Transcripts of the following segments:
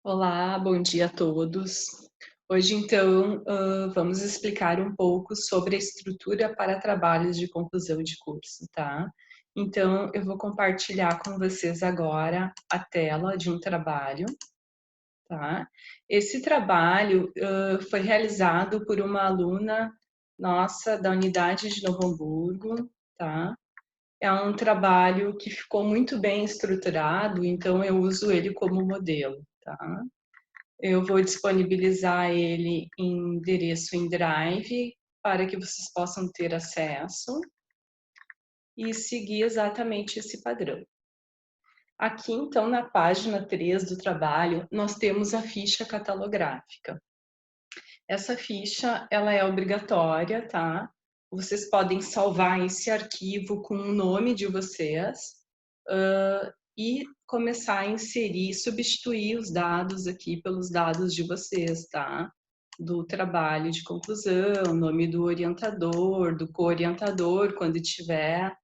Olá, bom dia a todos. Hoje, então, vamos explicar um pouco sobre a estrutura para trabalhos de conclusão de curso, tá? Então, eu vou compartilhar com vocês agora a tela de um trabalho, tá? Esse trabalho, foi realizado por uma aluna nossa da unidade de Novo Hamburgo, tá? É um trabalho que ficou muito bem estruturado, então eu uso ele como modelo, tá? Eu vou disponibilizar ele em endereço em Drive para que vocês possam ter acesso e seguir exatamente esse padrão. Aqui, então, na página 3 do trabalho, nós temos a ficha catalográfica. Essa ficha, ela é obrigatória, tá? Vocês podem salvar esse arquivo com o nome de vocês, e começar a inserir, substituir os dados aqui pelos dados de vocês, tá? Do trabalho de conclusão, nome do orientador, do co-orientador, quando tiver.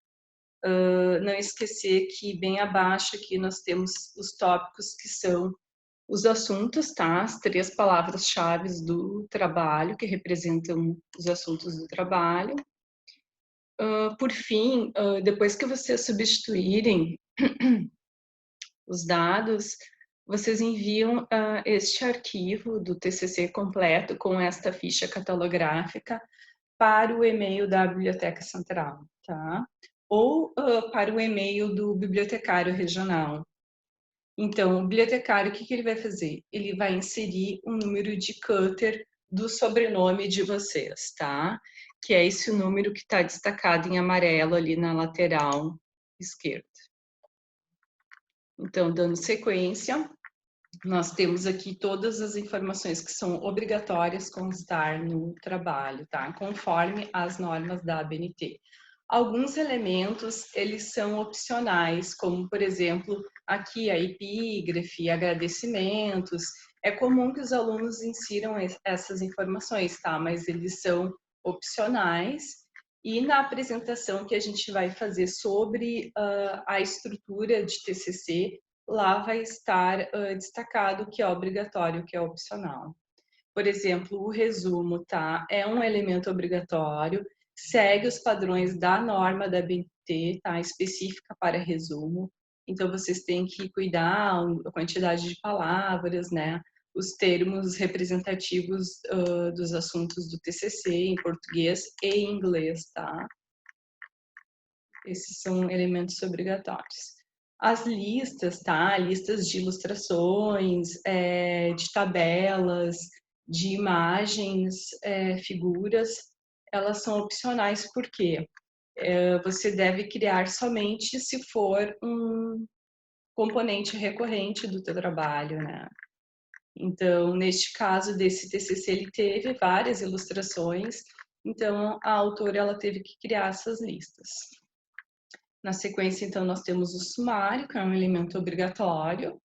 Não esquecer que bem abaixo aqui nós temos os tópicos que são os assuntos, tá? As 3 palavras-chave do trabalho, que representam os assuntos do trabalho. Por fim, depois que vocês substituírem os dados, vocês enviam este arquivo do TCC completo com esta ficha catalográfica para o e-mail da Biblioteca Central, tá? Ou para o e-mail do bibliotecário regional. Então, o bibliotecário, o que ele vai fazer? Ele vai inserir um número de Cutter do sobrenome de vocês, tá? Que é esse número que está destacado em amarelo ali na lateral esquerda. Então, dando sequência, nós temos aqui todas as informações que são obrigatórias constar no trabalho, tá? Conforme as normas da ABNT. Alguns elementos, eles são opcionais, como, por exemplo, aqui a epígrafe, agradecimentos. É comum que os alunos insiram essas informações, tá? Mas eles são opcionais. E na apresentação que a gente vai fazer sobre a estrutura de TCC, lá vai estar destacado o que é obrigatório, o que é opcional. Por exemplo, o resumo, tá? É um elemento obrigatório, segue os padrões da norma da BNT, tá? Específica para resumo. Então, vocês têm que cuidar a quantidade de palavras, né? Os termos representativos dos assuntos do TCC em português e em inglês, tá? Esses são elementos obrigatórios. As listas, tá? Listas de ilustrações, de tabelas, de imagens, figuras, elas são opcionais porque você deve criar somente se for um componente recorrente do teu trabalho, né? Então, neste caso desse TCC, ele teve várias ilustrações, então a autora ela teve que criar essas listas. Na sequência, então, nós temos o sumário, que é um elemento obrigatório.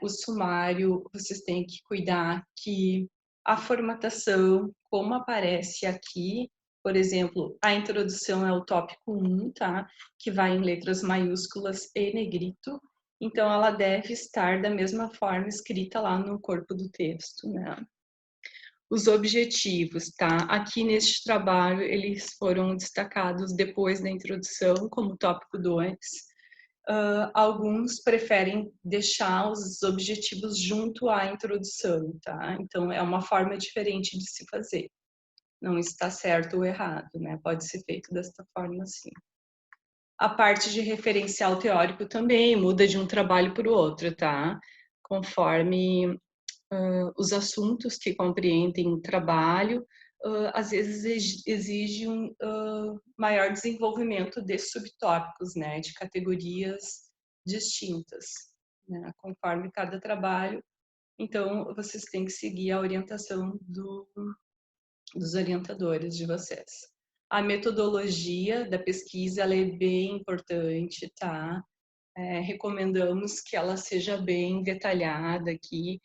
O sumário, vocês têm que cuidar que a formatação, como aparece aqui, por exemplo, a introdução é o tópico 1, tá? Que vai em letras maiúsculas e negrito. Então, ela deve estar da mesma forma escrita lá no corpo do texto, né? Os objetivos, tá? Aqui neste trabalho, eles foram destacados depois da introdução, como tópico 2. Alguns preferem deixar os objetivos junto à introdução, tá? Então, é uma forma diferente de se fazer. Não está certo ou errado, né? Pode ser feito desta forma, sim. A parte de referencial teórico também muda de um trabalho para o outro, tá? Conforme os assuntos que compreendem o trabalho, às vezes exige um maior desenvolvimento de subtópicos, né, de categorias distintas, né, conforme cada trabalho. Então, vocês têm que seguir a orientação dos orientadores de vocês. A metodologia da pesquisa ela é bem importante, tá? Recomendamos que ela seja bem detalhada aqui,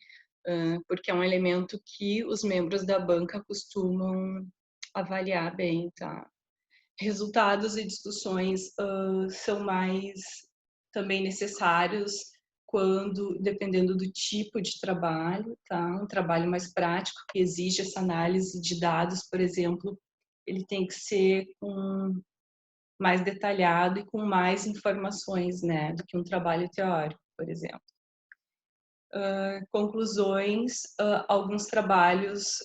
porque é um elemento que os membros da banca costumam avaliar bem, tá? Resultados e discussões são mais também necessários dependendo do tipo de trabalho, tá? Um trabalho mais prático que exige essa análise de dados, por exemplo, ele tem que ser mais detalhado e com mais informações, né, do que um trabalho teórico, por exemplo. Conclusões, alguns trabalhos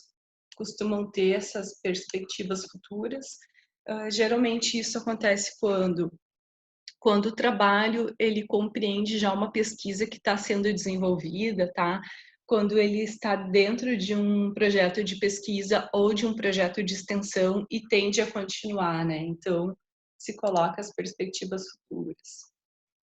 costumam ter essas perspectivas futuras. Geralmente isso acontece quando o trabalho ele compreende já uma pesquisa que está sendo desenvolvida, tá? Quando ele está dentro de um projeto de pesquisa ou de um projeto de extensão e tende a continuar, né? Então, se coloca as perspectivas futuras.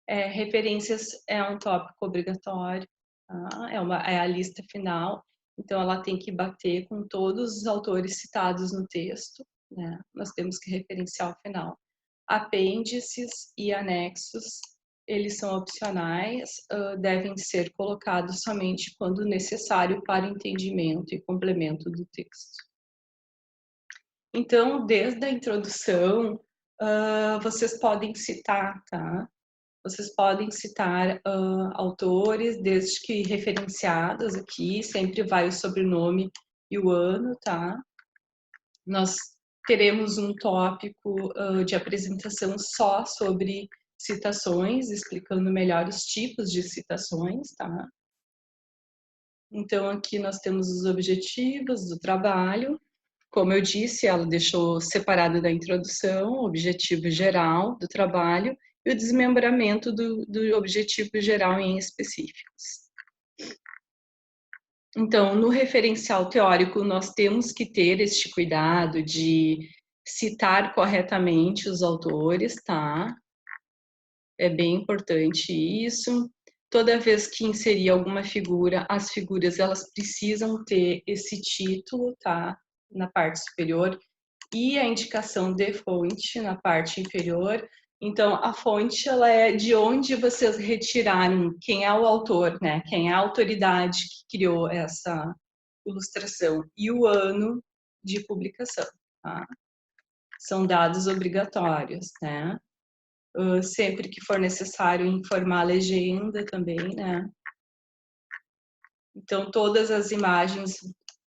Referências é um tópico obrigatório, tá? É a lista final, então ela tem que bater com todos os autores citados no texto, né? Nós temos que referenciar o final. Apêndices e anexos, eles são opcionais, devem ser colocados somente quando necessário para o entendimento e complemento do texto. Então, desde a introdução, vocês podem citar, tá? Vocês podem citar autores, desde que referenciados aqui, sempre vai o sobrenome e o ano, tá? Nós teremos um tópico de apresentação só sobre citações, explicando melhor os tipos de citações, tá? Então, aqui nós temos os objetivos do trabalho. Como eu disse, ela deixou separado da introdução, o objetivo geral do trabalho e o desmembramento do objetivo geral em específicos. Então, no referencial teórico, nós temos que ter este cuidado de citar corretamente os autores, tá? É bem importante isso. Toda vez que inserir alguma figura, as figuras elas precisam ter esse título, tá? Na parte superior e a indicação de fonte na parte inferior. Então, a fonte ela é de onde vocês retiraram, quem é o autor, né? Quem é a autoridade que criou essa ilustração e o ano de publicação, tá? São dados obrigatórios, né? Sempre que for necessário informar a legenda também, né? Então, todas as imagens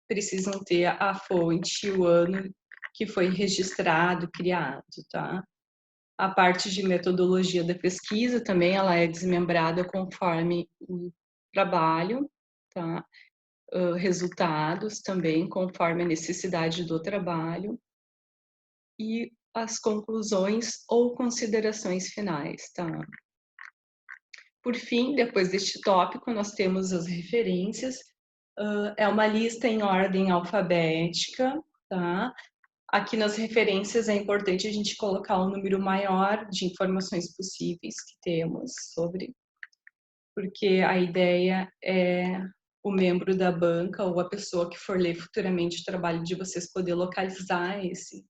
precisam ter a fonte, o ano que foi registrado, criado, tá? A parte de metodologia da pesquisa também, ela é desmembrada conforme o trabalho, tá? Resultados também, conforme a necessidade do trabalho. E as conclusões ou considerações finais, tá? Por fim, depois deste tópico, nós temos as referências. É uma lista em ordem alfabética, tá? Aqui nas referências é importante a gente colocar o número maior de informações possíveis que temos sobre, porque a ideia é o membro da banca ou a pessoa que for ler futuramente o trabalho de vocês poder localizar esse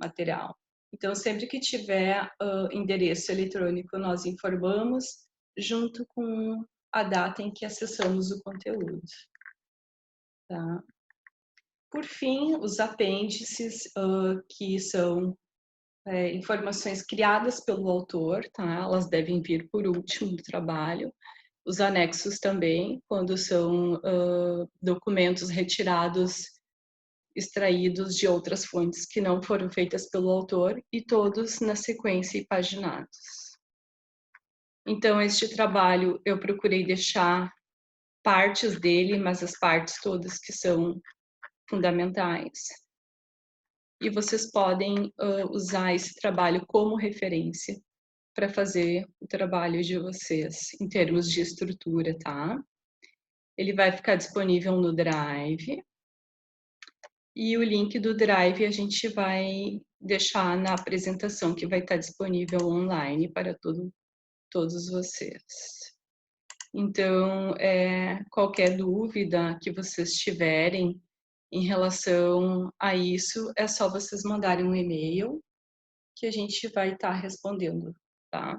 material. Então, sempre que tiver endereço eletrônico, nós informamos junto com a data em que acessamos o conteúdo. Tá? Por fim, os apêndices, que são informações criadas pelo autor, tá? Elas devem vir por último do trabalho. Os anexos também, quando são documentos retirados, extraídos de outras fontes que não foram feitas pelo autor, e todos na sequência e paginados. Então, este trabalho eu procurei deixar partes dele, mas as partes todas que são fundamentais. E vocês podem usar esse trabalho como referência para fazer o trabalho de vocês em termos de estrutura, tá? Ele vai ficar disponível no Drive. E o link do Drive a gente vai deixar na apresentação que vai estar disponível online para todos vocês. Então, qualquer dúvida que vocês tiverem em relação a isso, é só vocês mandarem um e-mail que a gente vai estar respondendo, tá?